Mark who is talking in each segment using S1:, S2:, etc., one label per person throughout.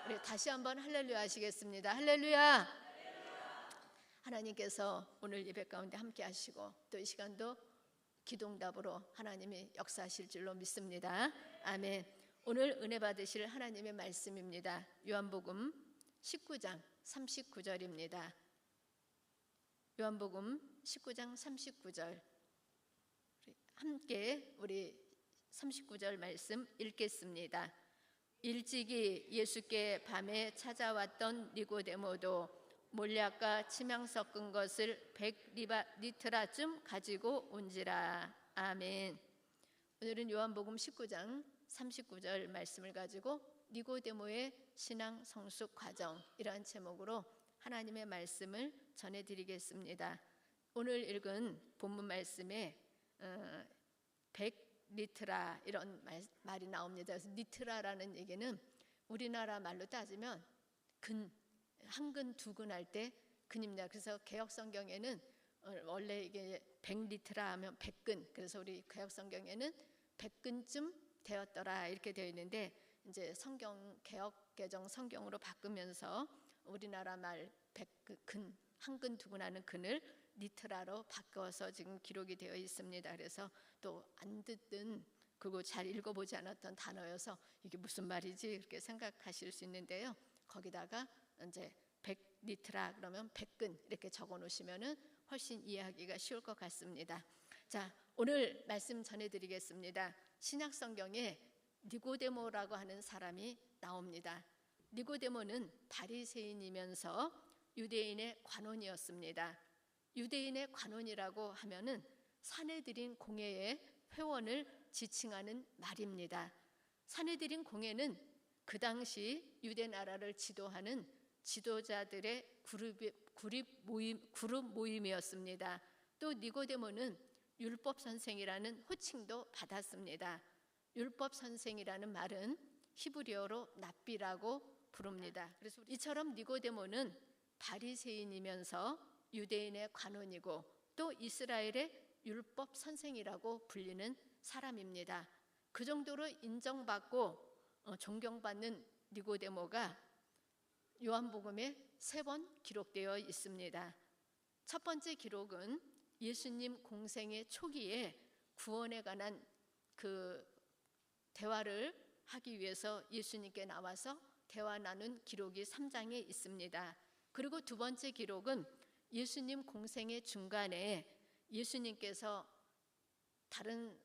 S1: 우리 다시 한번 할렐루야 하시겠습니다. 할렐루야. 하나님께서 오늘 예배 가운데 함께 하시고 또 이 시간도 기도응답으로 하나님이 역사하실 줄로 믿습니다. 아멘. 오늘 은혜 받으실 하나님의 말씀입니다. 요한복음 19장 39절입니다. 요한복음 19장 39절 함께 우리 39절 말씀 읽겠습니다. 일찍이 예수께 밤에 찾아왔던 니고데모도 몰약과 침향 섞은 것을 100리트라쯤 가지고 온지라. 아멘. 오늘은 요한복음 19장 39절 말씀을 가지고 니고데모의 신앙 성숙 과정, 이러한 제목으로 하나님의 말씀을 전해드리겠습니다. 오늘 읽은 본문 말씀에 100리트라 이런 말이 나옵니다. 그래서 리트라라는 얘기는 우리나라 말로 따지면 한 근 두 근 할 때 근입니다. 그래서 개역 성경에는 원래 이게 100리트라 하면 100근, 그래서 우리 개역 성경에는 100근쯤 되었더라 이렇게 되어 있는데, 이제 성경 개역 개정 성경으로 바꾸면서 우리나라 말 100근, 한 근 두 근 하는 근을 리트라로 바꿔서 지금 기록이 되어 있습니다. 그래서 또 안 듣던, 그리고 잘 읽어보지 않았던 단어여서 이게 무슨 말이지 이렇게 생각하실 수 있는데요. 거기다가 이제 100리트라 그러면 100근 이렇게 적어 놓으시면은 훨씬 이해하기가 쉬울 것 같습니다. 자, 오늘 말씀 전해드리겠습니다. 신약 성경에 니고데모라고 하는 사람이 나옵니다. 니고데모는 바리새인이면서 유대인의 관원이었습니다. 유대인의 관원이라고 하면은 사내들인 공회의 회원을 지칭하는 말입니다. 사내들인 공회는 그 당시 유대 나라를 지도하는 지도자들의 그룹 모임이었습니다. 또 니고데모는 율법 선생이라는 호칭도 받았습니다. 율법 선생이라는 말은 히브리어로 납비라고 부릅니다. 그래서 이처럼 니고데모는 바리새인이면서 유대인의 관원이고 또 이스라엘의 율법 선생이라고 불리는 사람입니다. 그 정도로 인정받고 존경받는 니고데모가 요한복음에 3번 기록되어 있습니다. 첫 번째 기록은 예수님 공생의 초기에 구원에 관한 그 대화를 하기 위해서 예수님께 나와서 대화 나눈 기록이 3장에 있습니다. 그리고 두 번째 기록은 예수님 공생의 중간에 예수님께서 다른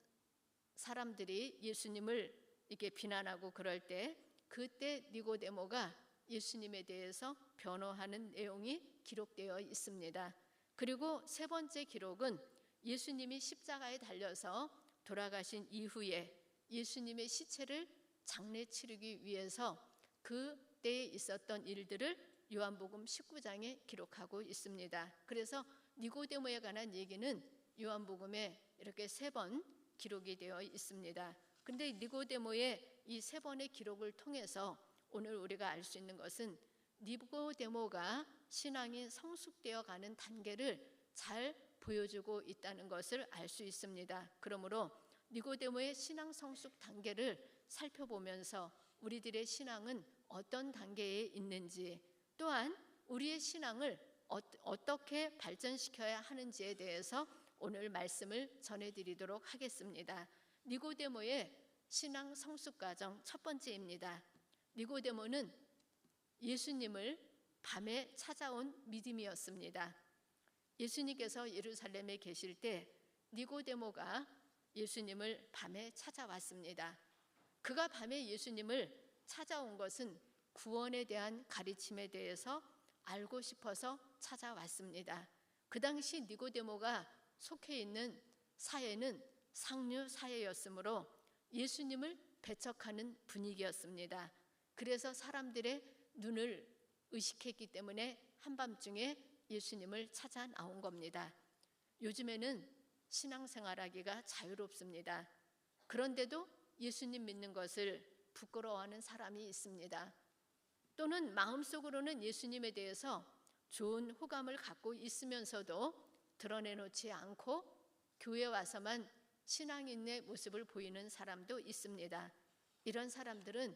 S1: 사람들이 예수님을 이렇게 비난하고 그럴 때 그때 니고데모가 예수님에 대해서 변호하는 내용이 기록되어 있습니다. 그리고 세 번째 기록은 예수님이 십자가에 달려서 돌아가신 이후에 예수님의 시체를 장례 치르기 위해서 그때에 있었던 일들을 요한복음 19장에 기록하고 있습니다. 그래서 니고데모에 관한 얘기는 요한복음에 이렇게 3번 기록이 되어 있습니다. 그런데 니고데모의 이 3번의 기록을 통해서 오늘 우리가 알 수 있는 것은 니고데모가 신앙이 성숙되어 가는 단계를 잘 보여주고 있다는 것을 알 수 있습니다. 그러므로 니고데모의 신앙 성숙 단계를 살펴보면서 우리들의 신앙은 어떤 단계에 있는지, 또한 우리의 신앙을 어떻게 발전시켜야 하는지에 대해서 오늘 말씀을 전해드리도록 하겠습니다. 니고데모의 신앙 성숙 과정 첫 번째입니다. 니고데모는 예수님을 밤에 찾아온 믿음이었습니다. 예수님께서 예루살렘에 계실 때 니고데모가 예수님을 밤에 찾아왔습니다. 그가 밤에 예수님을 찾아온 것은 구원에 대한 가르침에 대해서 알고 싶어서 찾아왔습니다. 그 당시 니고데모가 속해 있는 사회는 상류 사회였으므로 예수님을 배척하는 분위기였습니다. 그래서 사람들의 눈을 의식했기 때문에 한밤중에 예수님을 찾아 나온 겁니다. 요즘에는 신앙생활하기가 자유롭습니다. 그런데도 예수님 믿는 것을 부끄러워하는 사람이 있습니다. 또는 마음속으로는 예수님에 대해서 좋은 호감을 갖고 있으면서도 드러내놓지 않고 교회 와서만 신앙인의 모습을 보이는 사람도 있습니다. 이런 사람들은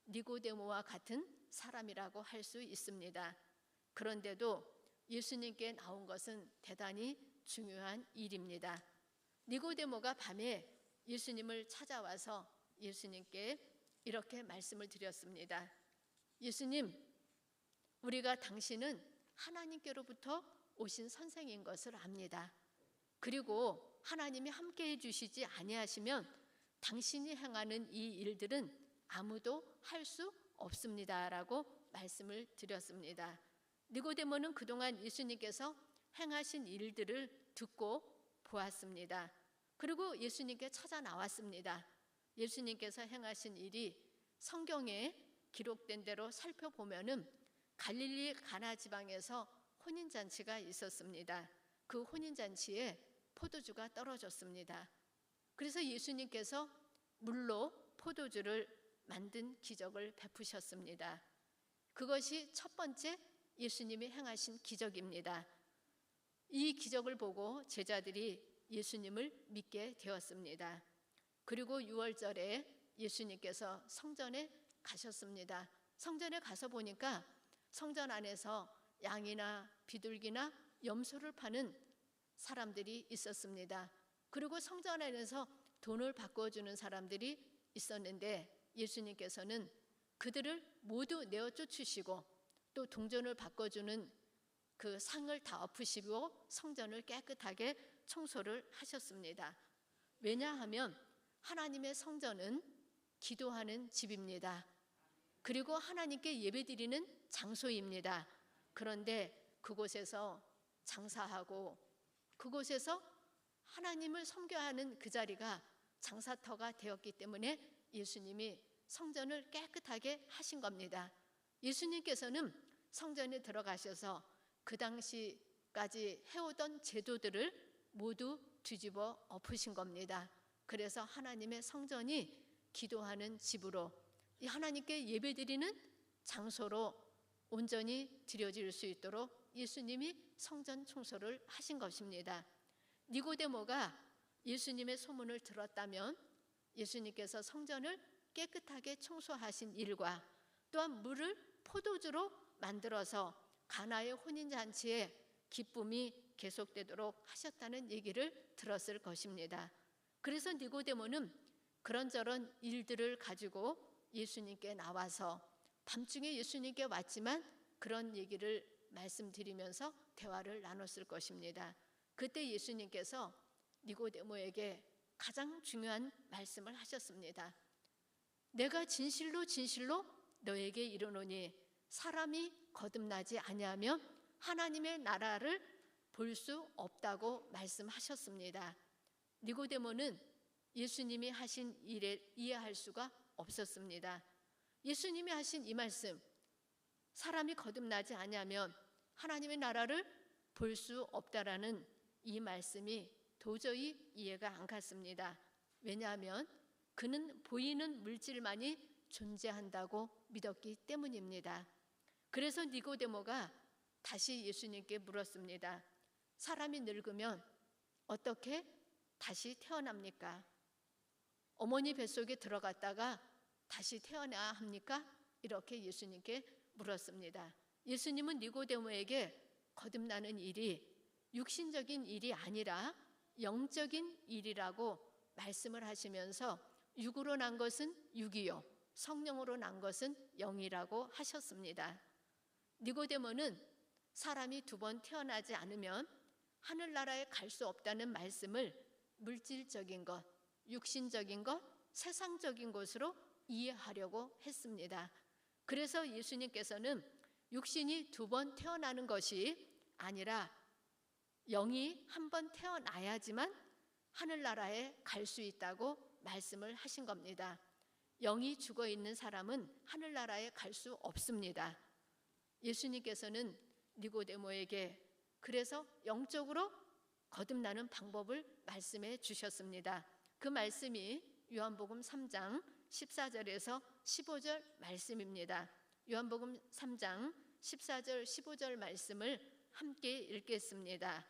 S1: 니고데모와 같은 사람이라고 할 수 있습니다. 그런데도 예수님께 나온 것은 대단히 중요한 일입니다. 니고데모가 밤에 예수님을 찾아와서 예수님께 이렇게 말씀을 드렸습니다. 예수님, 우리가 당신은 하나님께로부터 오신 선생인 것을 압니다. 그리고 하나님이 함께해 주시지 아니하시면 당신이 행하는 이 일들은 아무도 할 수 없습니다라고 말씀을 드렸습니다. 니고데모는 그동안 예수님께서 행하신 일들을 듣고 보았습니다. 그리고 예수님께 찾아 나왔습니다. 예수님께서 행하신 일이 성경에 기록된 대로 살펴보면은 갈릴리 가나 지방에서 혼인잔치가 있었습니다. 그 혼인잔치에 포도주가 떨어졌습니다. 그래서 예수님께서 물로 포도주를 만든 기적을 베푸셨습니다. 그것이 첫 번째 예수님이 행하신 기적입니다. 이 기적을 보고 제자들이 예수님을 믿게 되었습니다. 그리고 유월절에 예수님께서 성전에 가셨습니다. 성전에 가서 보니까 성전 안에서 양이나 비둘기나 염소를 파는 사람들이 있었습니다. 그리고 성전 안에서 돈을 바꿔주는 사람들이 있었는데 예수님께서는 그들을 모두 내어 쫓으시고 또 동전을 바꿔주는 그 상을 다 엎으시고 성전을 깨끗하게 청소를 하셨습니다. 왜냐하면 하나님의 성전은 기도하는 집입니다. 그리고 하나님께 예배드리는 장소입니다. 그런데 그곳에서 장사하고 그곳에서 하나님을 섬겨야 하는 그 자리가 장사터가 되었기 때문에 예수님이 성전을 깨끗하게 하신 겁니다. 예수님께서는 성전에 들어가셔서 그 당시까지 해오던 제도들을 모두 뒤집어 엎으신 겁니다. 그래서 하나님의 성전이 기도하는 집으로 이 하나님께 예배드리는 장소로 온전히 드려질 수 있도록 예수님이 성전 청소를 하신 것입니다. 니고데모가 예수님의 소문을 들었다면 예수님께서 성전을 깨끗하게 청소하신 일과 또한 물을 포도주로 만들어서 가나의 혼인잔치에 기쁨이 계속되도록 하셨다는 얘기를 들었을 것입니다. 그래서 니고데모는 그런저런 일들을 가지고 예수님께 나와서 밤중에 예수님께 왔지만 그런 얘기를 말씀드리면서 대화를 나눴을 것입니다. 그때 예수님께서 니고데모에게 가장 중요한 말씀을 하셨습니다. 내가 진실로 진실로 너에게 이르노니 사람이 거듭나지 아니하면 하나님의 나라를 볼 수 없다고 말씀하셨습니다. 니고데모는 예수님이 하신 일을 이해할 수가 없었습니다. 예수님이 하신 이 말씀, 사람이 거듭나지 아니하면 하나님의 나라를 볼 수 없다라는 이 말씀이 도저히 이해가 안 갔습니다. 왜냐하면 그는 보이는 물질만이 존재한다고 믿었기 때문입니다. 그래서 니고데모가 다시 예수님께 물었습니다. 사람이 늙으면 어떻게 다시 태어납니까? 어머니 뱃속에 들어갔다가 다시 태어나야 합니까? 이렇게 예수님께 물었습니다. 예수님은 니고데모에게 거듭나는 일이 육신적인 일이 아니라 영적인 일이라고 말씀을 하시면서 육으로 난 것은 육이요 성령으로 난 것은 영이라고 하셨습니다. 니고데모는 사람이 두 번 태어나지 않으면 하늘나라에 갈 수 없다는 말씀을 물질적인 것, 육신적인 것, 세상적인 것으로 이해하려고 했습니다. 그래서 예수님께서는 육신이 두 번 태어나는 것이 아니라 영이 한 번 태어나야지만 하늘나라에 갈 수 있다고 말씀을 하신 겁니다. 영이 죽어 있는 사람은 하늘나라에 갈 수 없습니다. 예수님께서는 니고데모에게 그래서 영적으로 거듭나는 방법을 말씀해 주셨습니다. 그 말씀이 요한복음 3장 14절에서 15절 말씀입니다. 요한복음 3장 14절 15절 말씀을 함께 읽겠습니다.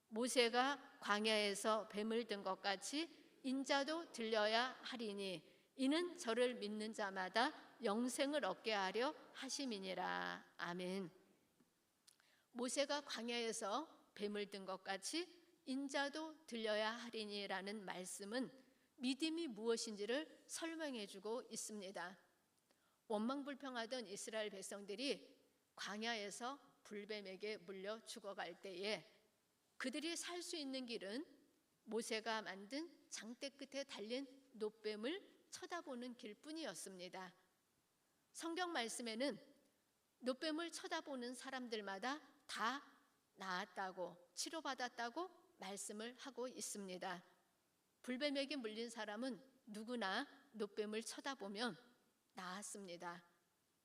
S1: 모세가 광야에서 뱀을 든 것 같이 인자도 들려야 하리니 이는 저를 믿는 자마다 영생을 얻게 하려 하심이니라. 아멘. 모세가 광야에서 뱀을 든 것 같이 인자도 들려야 하리니라는 말씀은 믿음이 무엇인지를 설명해 주고 있습니다. 원망불평하던 이스라엘 백성들이 광야에서 불뱀에게 물려 죽어갈 때에 그들이 살 수 있는 길은 모세가 만든 장대 끝에 달린 놋뱀을 쳐다보는 길뿐이었습니다. 성경 말씀에는 놋뱀을 쳐다보는 사람들마다 다 나았다고, 치료받았다고 말씀을 하고 있습니다. 불뱀에게 물린 사람은 누구나 놋뱀을 쳐다보면 나았습니다.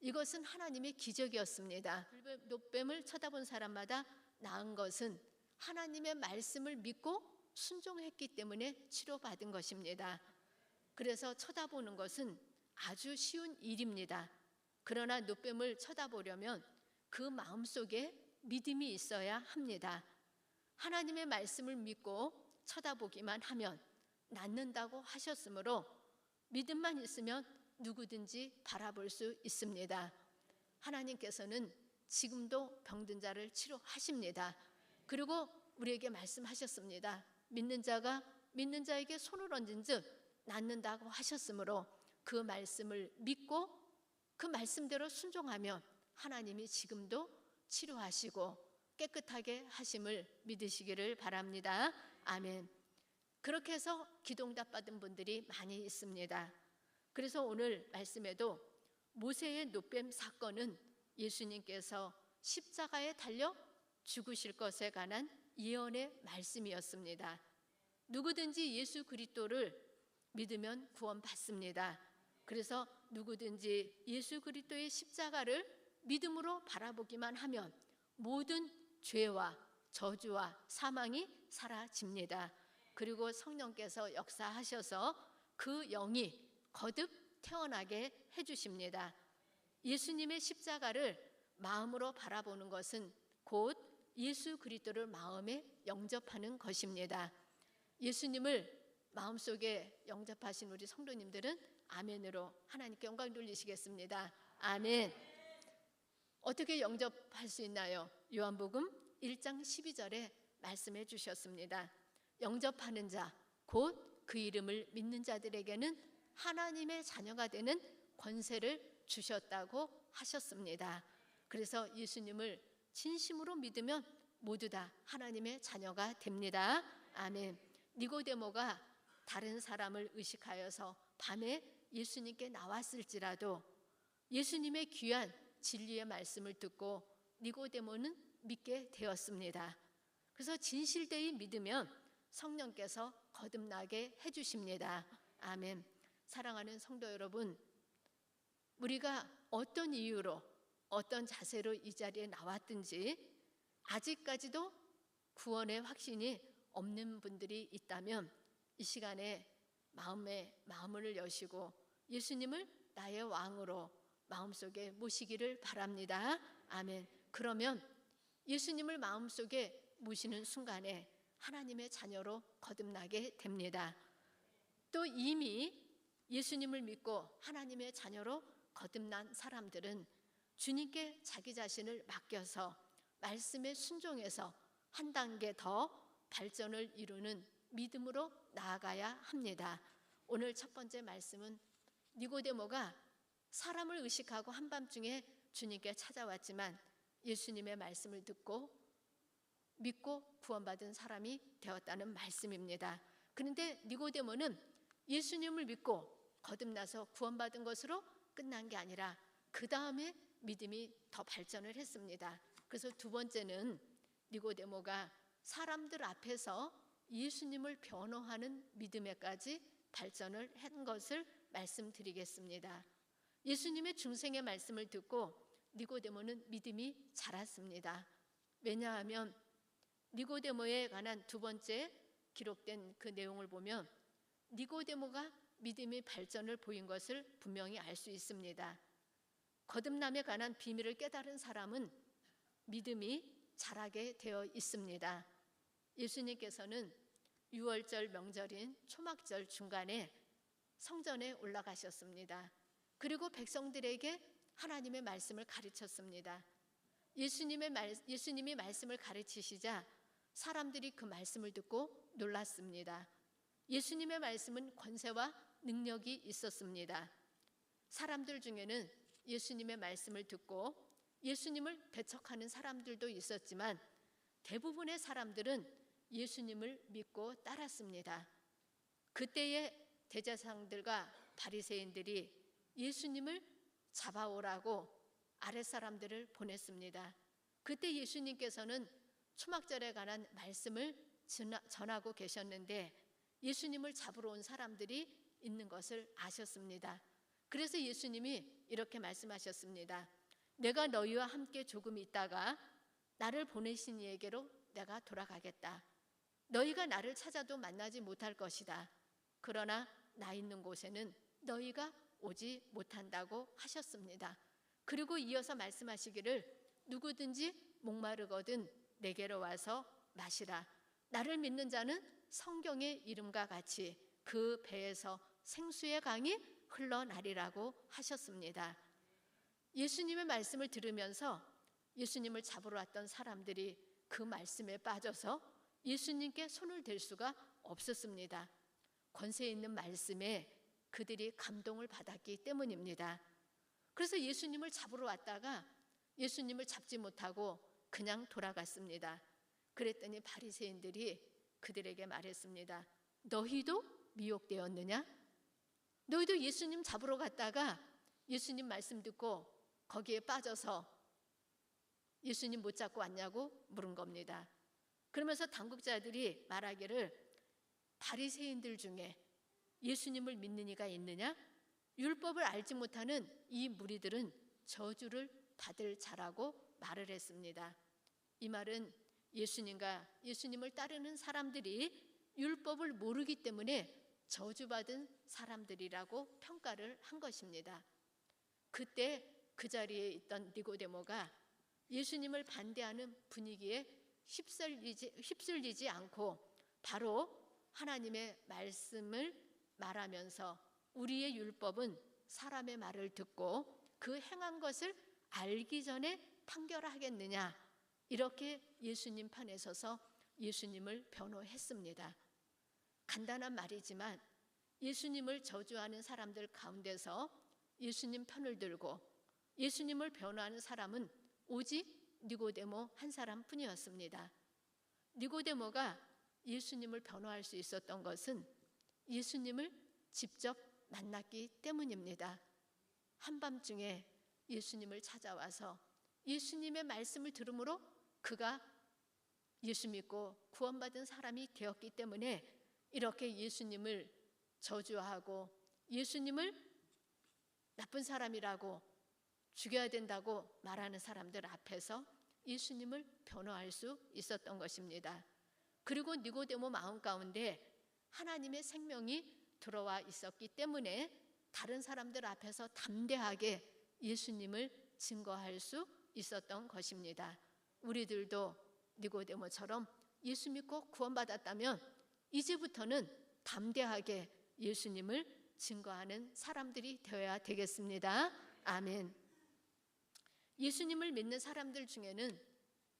S1: 이것은 하나님의 기적이었습니다. 놋뱀을 쳐다본 사람마다 나은 것은 하나님의 말씀을 믿고 순종했기 때문에 치료받은 것입니다. 그래서 쳐다보는 것은 아주 쉬운 일입니다. 그러나 놋뱀을 쳐다보려면 그 마음속에 믿음이 있어야 합니다. 하나님의 말씀을 믿고 쳐다보기만 하면 낫는다고 하셨으므로 믿음만 있으면 누구든지 바라볼 수 있습니다. 하나님께서는 지금도 병든 자를 치료하십니다. 그리고 우리에게 말씀하셨습니다. 믿는 자가 믿는 자에게 손을 얹은 즉 낫는다고 하셨으므로 그 말씀을 믿고 그 말씀대로 순종하면 하나님이 지금도 치료하시고 깨끗하게 하심을 믿으시기를 바랍니다. 아멘. 그렇게 해서 기도응답 받은 분들이 많이 있습니다. 그래서 오늘 말씀에도 모세의 놋뱀 사건은 예수님께서 십자가에 달려 죽으실 것에 관한 예언의 말씀이었습니다. 누구든지 예수 그리스도를 믿으면 구원받습니다. 그래서 누구든지 예수 그리스도의 십자가를 믿음으로 바라보기만 하면 모든 죄와 저주와 사망이 사라집니다. 그리고 성령께서 역사하셔서 그 영이 거듭 태어나게 해주십니다. 예수님의 십자가를 마음으로 바라보는 것은 곧 예수 그리스도를 마음에 영접하는 것입니다. 예수님을 마음속에 영접하신 우리 성도님들은 아멘으로 하나님께 영광 돌리시겠습니다. 아멘. 어떻게 영접할 수 있나요? 요한복음 1장 12절에 말씀해 주셨습니다. 영접하는 자, 곧 그 이름을 믿는 자들에게는 하나님의 자녀가 되는 권세를 주셨다고 하셨습니다. 그래서 예수님을 진심으로 믿으면 모두 다 하나님의 자녀가 됩니다. 아멘. 니고데모가 다른 사람을 의식하여서 밤에 예수님께 나왔을지라도 예수님의 귀한 진리의 말씀을 듣고 니고데모는 믿게 되었습니다. 그래서 진실되이 믿으면 성령께서 거듭나게 해주십니다. 아멘. 사랑하는 성도 여러분, 우리가 어떤 이유로 어떤 자세로 이 자리에 나왔든지 아직까지도 구원의 확신이 없는 분들이 있다면 이 시간에 마음을 여시고 예수님을 나의 왕으로 마음속에 모시기를 바랍니다. 아멘. 그러면 예수님을 마음속에 모시는 순간에 하나님의 자녀로 거듭나게 됩니다. 또 이미 예수님을 믿고 하나님의 자녀로 거듭난 사람들은 주님께 자기 자신을 맡겨서 말씀에 순종해서 한 단계 더 발전을 이루는 믿음으로 나아가야 합니다. 오늘 첫 번째 말씀은 니고데모가 사람을 의식하고 한밤중에 주님께 찾아왔지만 예수님의 말씀을 듣고 믿고 구원받은 사람이 되었다는 말씀입니다. 그런데 니고데모는 예수님을 믿고 거듭나서 구원받은 것으로 끝난 게 아니라 그 다음에 믿음이 더 발전을 했습니다. 그래서 두 번째는 니고데모가 사람들 앞에서 예수님을 변호하는 믿음에까지 발전을 한 것을 말씀드리겠습니다. 예수님의 중생의 말씀을 듣고 니고데모는 믿음이 자랐습니다. 왜냐하면 니고데모에 관한 두 번째 기록된 그 내용을 보면 니고데모가 믿음의 발전을 보인 것을 분명히 알 수 있습니다. 거듭남에 관한 비밀을 깨달은 사람은 믿음이 자라게 되어 있습니다. 예수님께서는 유월절 명절인 초막절 중간에 성전에 올라가셨습니다. 그리고 백성들에게 하나님의 말씀을 가르쳤습니다. 예수님이 말씀을 가르치시자 사람들이 그 말씀을 듣고 놀랐습니다. 예수님의 말씀은 권세와 능력이 있었습니다. 사람들 중에는 예수님의 말씀을 듣고 예수님을 배척하는 사람들도 있었지만 대부분의 사람들은 예수님을 믿고 따랐습니다. 그때의 대제사장들과 바리새인들이 예수님을 잡아오라고 아랫사람들을 보냈습니다. 그때 예수님께서는 초막절에 관한 말씀을 전하고 계셨는데 예수님을 잡으러 온 사람들이 있는 것을 아셨습니다. 그래서 예수님이 이렇게 말씀하셨습니다. 내가 너희와 함께 조금 있다가 나를 보내신 이에게로 내가 돌아가겠다. 너희가 나를 찾아도 만나지 못할 것이다. 그러나 나 있는 곳에는 너희가 오지 못한다고 하셨습니다. 그리고 이어서 말씀하시기를 누구든지 목마르거든 내게로 와서 마시라. 나를 믿는 자는 성경의 이름과 같이 그 배에서 생수의 강이 흘러나리라고 하셨습니다. 예수님의 말씀을 들으면서 예수님을 잡으러 왔던 사람들이 그 말씀에 빠져서 예수님께 손을 댈 수가 없었습니다. 권세 있는 말씀에 그들이 감동을 받았기 때문입니다. 그래서 예수님을 잡으러 왔다가 예수님을 잡지 못하고 그냥 돌아갔습니다. 그랬더니 바리새인들이 그들에게 말했습니다. 너희도 미혹되었느냐? 너희도 예수님 잡으러 갔다가 예수님 말씀 듣고 거기에 빠져서 예수님 못 잡고 왔냐고 물은 겁니다. 그러면서 당국자들이 말하기를 바리새인들 중에 예수님을 믿는 이가 있느냐? 율법을 알지 못하는 이 무리들은 저주를 받을 자라고 말을 했습니다. 이 말은 예수님을 따르는 사람들이 율법을 모르기 때문에 저주받은 사람들이라고 평가를 한 것입니다. 그때 그 자리에 있던 니고데모가 예수님을 반대하는 분위기에 휩쓸리지 않고 바로 하나님의 말씀을 말하면서 우리의 율법은 사람의 말을 듣고 그 행한 것을 알기 전에 판결하겠느냐, 이렇게 예수님 편에 서서 예수님을 변호했습니다. 간단한 말이지만 예수님을 저주하는 사람들 가운데서 예수님 편을 들고 예수님을 변호하는 사람은 오직 니고데모 한 사람뿐이었습니다. 니고데모가 예수님을 변호할 수 있었던 것은 예수님을 직접 만났기 때문입니다. 한밤중에 예수님을 찾아와서 예수님의 말씀을 들음으로 그가 예수 믿고 구원받은 사람이 되었기 때문에 이렇게 예수님을 저주하고 예수님을 나쁜 사람이라고 죽여야 된다고 말하는 사람들 앞에서 예수님을 변호할 수 있었던 것입니다. 그리고 니고데모 마음 가운데 하나님의 생명이 들어와 있었기 때문에 다른 사람들 앞에서 담대하게 예수님을 증거할 수 있었던 것입니다. 우리들도 니고데모처럼 예수 믿고 구원받았다면 이제부터는 담대하게 예수님을 증거하는 사람들이 되어야 되겠습니다. 아멘. 예수님을 믿는 사람들 중에는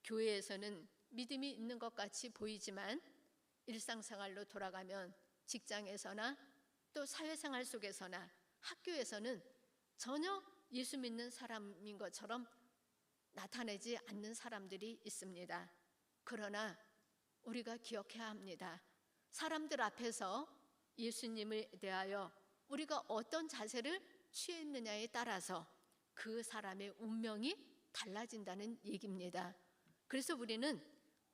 S1: 교회에서는 믿음이 있는 것 같이 보이지만 일상생활로 돌아가면 직장에서나 또 사회생활 속에서나 학교에서는 전혀 예수 믿는 사람인 것처럼 나타내지 않는 사람들이 있습니다. 그러나 우리가 기억해야 합니다. 사람들 앞에서 예수님에 대하여 우리가 어떤 자세를 취했느냐에 따라서 그 사람의 운명이 달라진다는 얘기입니다. 그래서 우리는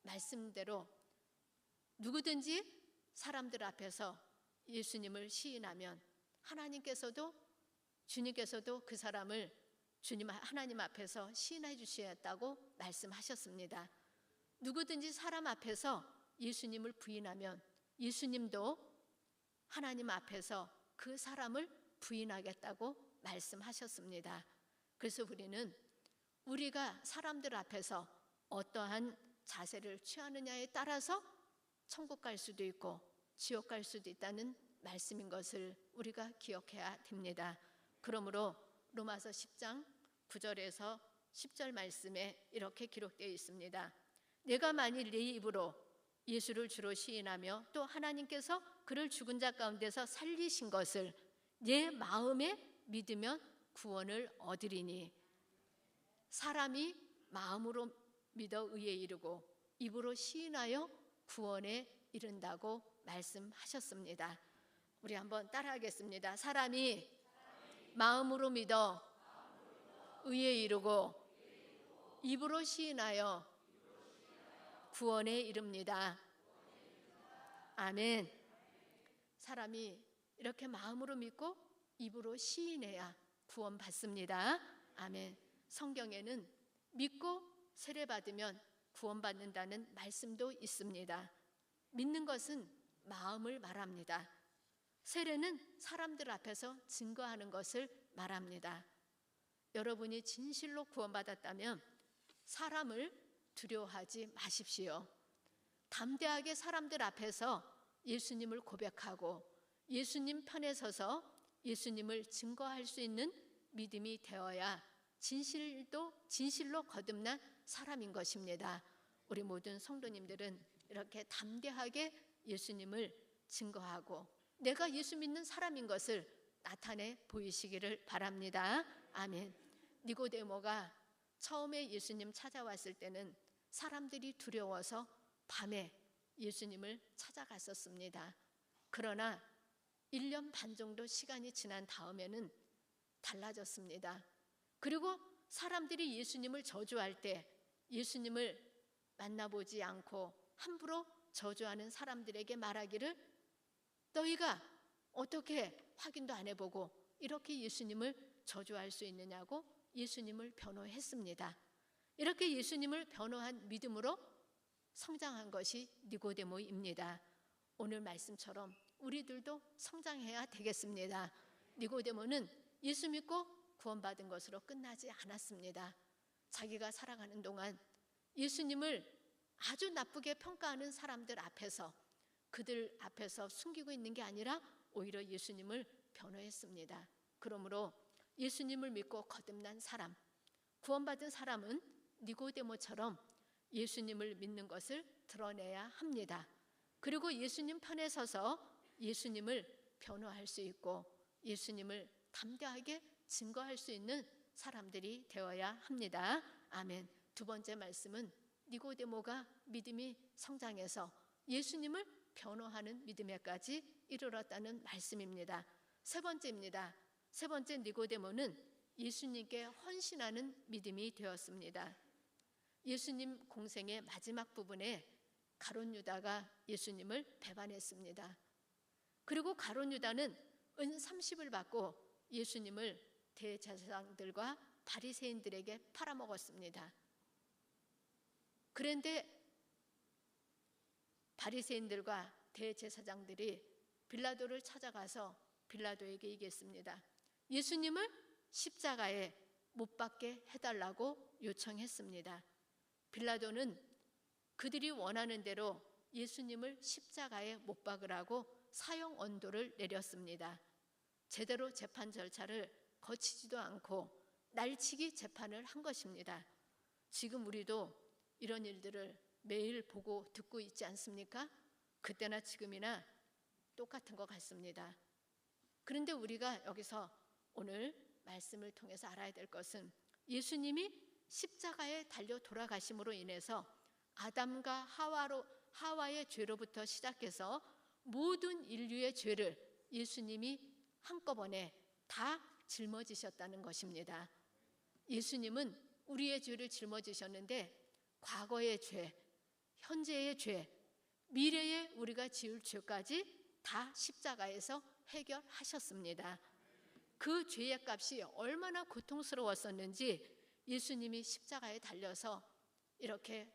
S1: 말씀대로 누구든지 사람들 앞에서 예수님을 시인하면 주님께서도 그 사람을 하나님 앞에서 시인해 주시겠다고 말씀하셨습니다. 누구든지 사람 앞에서 예수님을 부인하면 예수님도 하나님 앞에서 그 사람을 부인하겠다고 말씀하셨습니다. 그래서 우리가 사람들 앞에서 어떠한 자세를 취하느냐에 따라서 천국 갈 수도 있고 지옥 갈 수도 있다는 말씀인 것을 우리가 기억해야 됩니다. 그러므로 로마서 10장 9절에서 10절 말씀에 이렇게 기록되어 있습니다. 내가 만일 내 입으로 예수를 주로 시인하며 또 하나님께서 그를 죽은 자 가운데서 살리신 것을 내 마음에 믿으면 구원을 얻으리니. 사람이 마음으로 믿어 의에 이르고 입으로 시인하여 구원에 이른다고 말씀하셨습니다. 우리 한번 따라하겠습니다. 사람이 마음으로 믿어 의에 이르고 입으로 시인하여 구원에 이릅니다. 아멘. 사람이 이렇게 마음으로 믿고 입으로 시인해야 구원받습니다. 아멘. 성경에는 믿고 세례받으면 구원받는다는 말씀도 있습니다. 믿는 것은 마음을 말합니다. 세례는 사람들 앞에서 증거하는 것을 말합니다. 여러분이 진실로 구원받았다면 사람을 두려워하지 마십시오. 담대하게 사람들 앞에서 예수님을 고백하고 예수님 편에 서서 예수님을 증거할 수 있는 믿음이 되어야 진실로 거듭난 사람인 것입니다. 우리 모든 성도님들은 이렇게 담대하게 예수님을 증거하고 내가 예수 믿는 사람인 것을 나타내 보이시기를 바랍니다. 아멘. 니고데모가 처음에 예수님 찾아왔을 때는 사람들이 두려워서 밤에 예수님을 찾아갔었습니다. 그러나 1년 반 정도 시간이 지난 다음에는 달라졌습니다. 그리고 사람들이 예수님을 저주할 때 예수님을 만나보지 않고 함부로 저주하는 사람들에게 말하기를 너희가 어떻게 확인도 안 해보고 이렇게 예수님을 저주할 수 있느냐고 예수님을 변호했습니다. 이렇게 예수님을 변호한 믿음으로 성장한 것이 니고데모입니다. 오늘 말씀처럼 우리들도 성장해야 되겠습니다. 니고데모는 예수 믿고 구원받은 것으로 끝나지 않았습니다. 자기가 살아가는 동안 예수님을 아주 나쁘게 평가하는 사람들 앞에서 그들 앞에서 숨기고 있는 게 아니라 오히려 예수님을 변호했습니다. 그러므로 예수님을 믿고 거듭난 사람, 구원받은 사람은 니고데모처럼 예수님을 믿는 것을 드러내야 합니다. 그리고 예수님 편에 서서 예수님을 변호할 수 있고 예수님을 담대하게 증거할 수 있는 사람들이 되어야 합니다. 아멘. 두 번째 말씀은 니고데모가 믿음이 성장해서 예수님을 변호하는 믿음에까지 이르렀다는 말씀입니다. 세 번째입니다. 세 번째 니고데모는 예수님께 헌신하는 믿음이 되었습니다. 예수님 공생의 마지막 부분에 가룟 유다가 예수님을 배반했습니다. 그리고 가룟 유다는 은 30을 받고 예수님을 대제사장들과 바리새인들에게 팔아먹었습니다. 그런데 바리새인들과 대제사장들이 빌라도를 찾아가서 빌라도에게 얘기했습니다. 예수님을 십자가에 못 박게 해달라고 요청했습니다. 빌라도는 그들이 원하는 대로 예수님을 십자가에 못 박으라고 사형 언도를 내렸습니다. 제대로 재판 절차를 거치지도 않고 날치기 재판을 한 것입니다. 지금 우리도 이런 일들을 매일 보고 듣고 있지 않습니까? 그때나 지금이나 똑같은 것 같습니다. 그런데 우리가 여기서 오늘 말씀을 통해서 알아야 될 것은 예수님이 십자가에 달려 돌아가심으로 인해서 아담과 하와의 죄로부터 시작해서 모든 인류의 죄를 예수님이 한꺼번에 다 짊어지셨다는 것입니다. 예수님은 우리의 죄를 짊어지셨는데 과거의 죄, 현재의 죄, 미래에 우리가 지을 죄까지 다 십자가에서 해결하셨습니다. 그 죄의 값이 얼마나 고통스러웠었는지 예수님이 십자가에 달려서 이렇게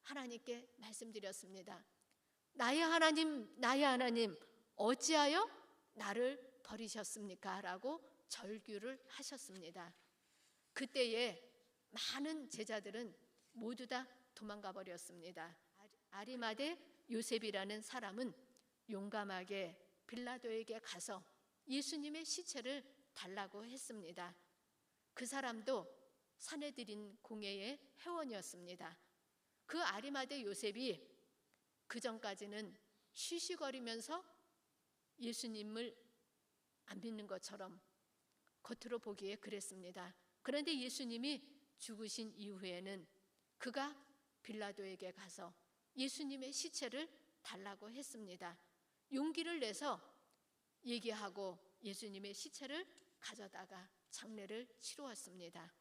S1: 하나님께 말씀드렸습니다. 나의 하나님 어찌하여 나를 버리셨습니까? 라고 절규를 하셨습니다. 그때에 많은 제자들은 모두 다 도망가 버렸습니다. 아리마대 요셉이라는 사람은 용감하게 빌라도에게 가서 예수님의 시체를 달라고 했습니다. 그 사람도 산헤드린 공회의 회원이었습니다. 그 아리마대 요셉이 그 전까지는 쉬쉬거리면서 예수님을 안 믿는 것처럼 겉으로 보기에 그랬습니다. 그런데 예수님이 죽으신 이후에는 그가 빌라도에게 가서 예수님의 시체를 달라고 했습니다. 용기를 내서 얘기하고 예수님의 시체를 가져다가 장례를 치루었습니다.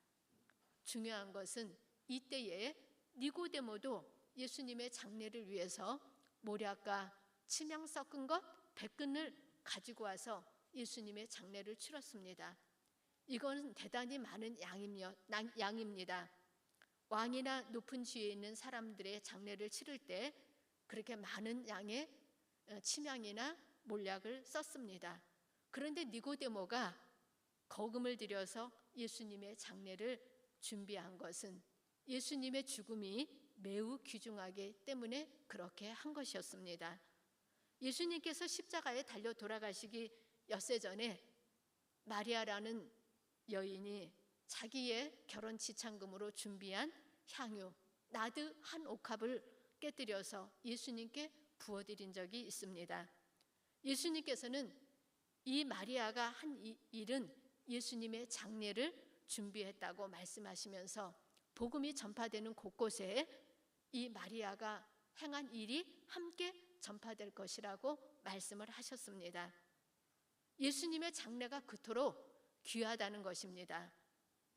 S1: 중요한 것은 이때에 니고데모도 예수님의 장례를 위해서 모략과 침향 섞은 것 100근을 가지고 와서 예수님의 장례를 치렀습니다. 이건 대단히 많은 양입니다. 왕이나 높은 지위에 있는 사람들의 장례를 치를 때 그렇게 많은 양의 침향이나 몰약을 썼습니다. 그런데 니고데모가 거금을 들여서 예수님의 장례를 준비한 것은 예수님의 죽음이 매우 귀중하기 때문에 그렇게 한 것이었습니다. 예수님께서 십자가에 달려 돌아가시기 엿새 전에 마리아라는 여인이 자기의 결혼 지참금으로 준비한 향유 나드 한 옥합을 깨뜨려서 예수님께 부어드린 적이 있습니다. 예수님께서는 이 마리아가 한 일은 예수님의 장례를 준비했다고 말씀하시면서 복음이 전파되는 곳곳에 이 마리아가 행한 일이 함께 전파될 것이라고 말씀을 하셨습니다. 예수님의 장례가 그토록 귀하다는 것입니다.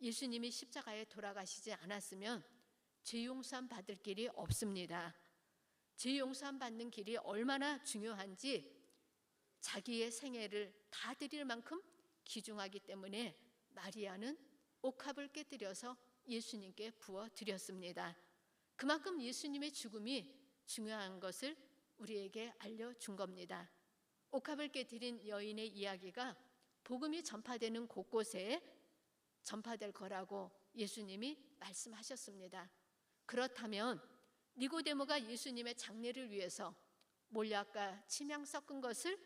S1: 예수님이 십자가에 돌아가시지 않았으면 죄 용서함 받을 길이 없습니다. 죄 용서함 받는 길이 얼마나 중요한지 자기의 생애를 다 드릴 만큼 귀중하기 때문에 마리아는 옥합을 깨뜨려서 예수님께 부어 드렸습니다. 그만큼 예수님의 죽음이 중요한 것을 우리에게 알려준 겁니다. 옥합을 깨뜨린 여인의 이야기가 복음이 전파되는 곳곳에 전파될 거라고 예수님이 말씀하셨습니다. 그렇다면 니고데모가 예수님의 장례를 위해서 몰약과 침향 섞은 것을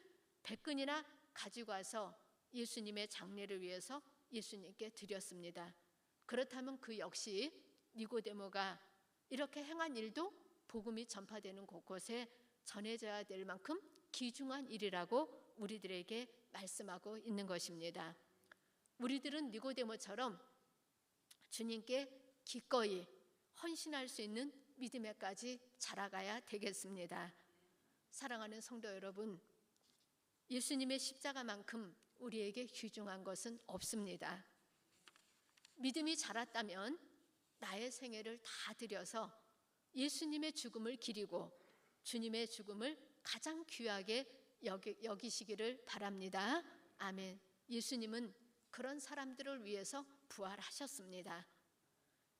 S1: 100근이나 가지고 와서 예수님의 장례를 위해서 예수님께 드렸습니다. 그렇다면 그 역시 니고데모가 이렇게 행한 일도 복음이 전파되는 곳곳에 전해져야 될 만큼 귀중한 일이라고 우리들에게 말씀하고 있는 것입니다. 우리들은 니고데모처럼 주님께 기꺼이 헌신할 수 있는 믿음에까지 자라가야 되겠습니다. 사랑하는 성도 여러분, 예수님의 십자가만큼 우리에게 귀중한 것은 없습니다. 믿음이 자랐다면 나의 생애를 다 들여서 예수님의 죽음을 기리고 주님의 죽음을 가장 귀하게 여기시기를 바랍니다. 아멘. 예수님은 그런 사람들을 위해서 부활하셨습니다.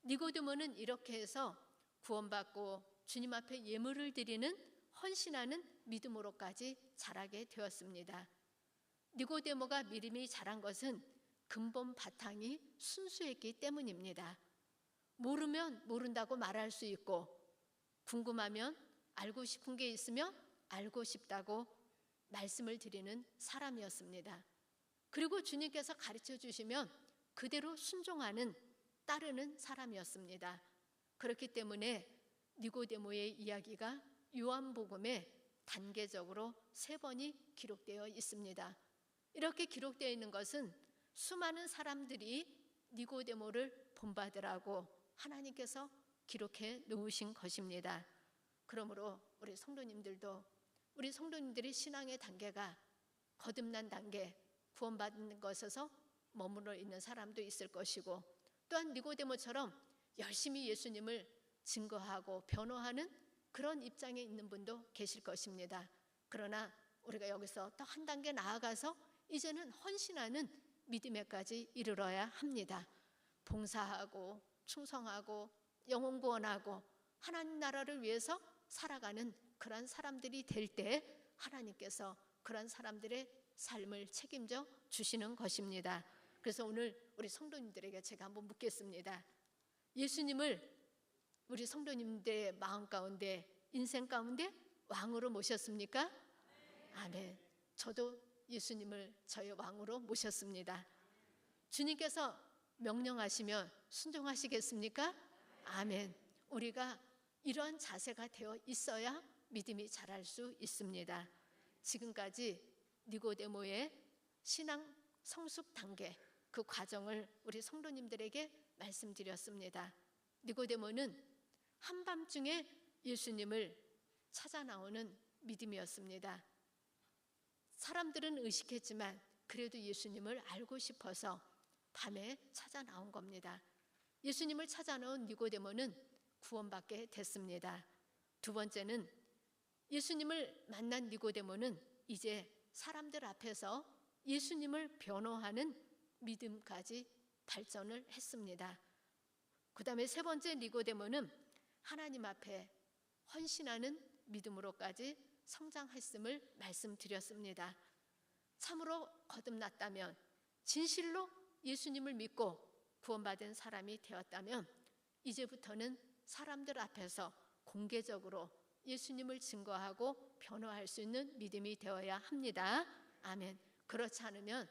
S1: 니고데모는 이렇게 해서 구원받고 주님 앞에 예물을 드리는 헌신하는 믿음으로까지 자라게 되었습니다. 니고데모가 믿음이 자란 것은 근본 바탕이 순수했기 때문입니다. 모르면 모른다고 말할 수 있고 궁금하면 알고 싶은 게 있으면 알고 싶다고 말씀을 드리는 사람이었습니다. 그리고 주님께서 가르쳐 주시면 그대로 순종하는 따르는 사람이었습니다. 그렇기 때문에 니고데모의 이야기가 요한복음에 단계적으로 3번이 기록되어 있습니다. 이렇게 기록되어 있는 것은 수많은 사람들이 니고데모를 본받으라고 하나님께서 기록해 놓으신 것입니다. 그러므로 우리 성도님들이 신앙의 단계가 거듭난 단계, 구원받는 것에서 머물러 있는 사람도 있을 것이고 또한 니고데모처럼 열심히 예수님을 증거하고 변호하는 그런 입장에 있는 분도 계실 것입니다. 그러나 우리가 여기서 또 한 단계 나아가서 이제는 헌신하는 믿음에까지 이르러야 합니다. 봉사하고 충성하고 영혼 구원하고 하나님 나라를 위해서 살아가는 그런 사람들이 될 때 하나님께서 그런 사람들의 삶을 책임져 주시는 것입니다. 그래서 오늘 우리 성도님들에게 제가 한번 묻겠습니다. 예수님을 우리 성도님들의 마음 가운데, 인생 가운데 왕으로 모셨습니까? 아멘. 저도 예수님을 저의 왕으로 모셨습니다. 주님께서 명령하시면 순종하시겠습니까? 아멘. 우리가 이러한 자세가 되어 있어야 믿음이 자랄 수 있습니다. 지금까지 니고데모의 신앙 성숙 단계, 그 과정을 우리 성도님들에게 말씀드렸습니다. 니고데모는 한밤중에 예수님을 찾아 나오는 믿음이었습니다. 사람들은 의식했지만 그래도 예수님을 알고 싶어서 밤에 찾아 나온 겁니다. 예수님을 찾아 나온 니고데모는 구원받게 됐습니다. 두 번째는 예수님을 만난 니고데모는 이제 사람들 앞에서 예수님을 변호하는 믿음까지 발전을 했습니다. 그 다음에 세 번째 니고데모는 하나님 앞에 헌신하는 믿음으로까지 성장했음을 말씀드렸습니다. 참으로 거듭났다면, 진실로 예수님을 믿고 구원받은 사람이 되었다면 이제부터는 사람들 앞에서 공개적으로 예수님을 증거하고 변호할 수 있는 믿음이 되어야 합니다. 아멘. 그렇지 않으면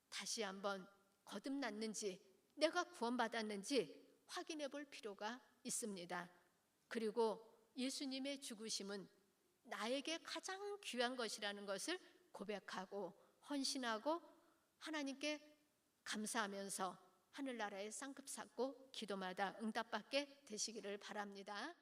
S1: 다시 한번 거듭났는지, 내가 구원받았는지 확인해 볼 필요가 있습니다. 그리고 예수님의 죽으심은 나에게 가장 귀한 것이라는 것을 고백하고 헌신하고 하나님께 감사하면서 하늘나라의 쌍급 쌓고 기도마다 응답받게 되시기를 바랍니다.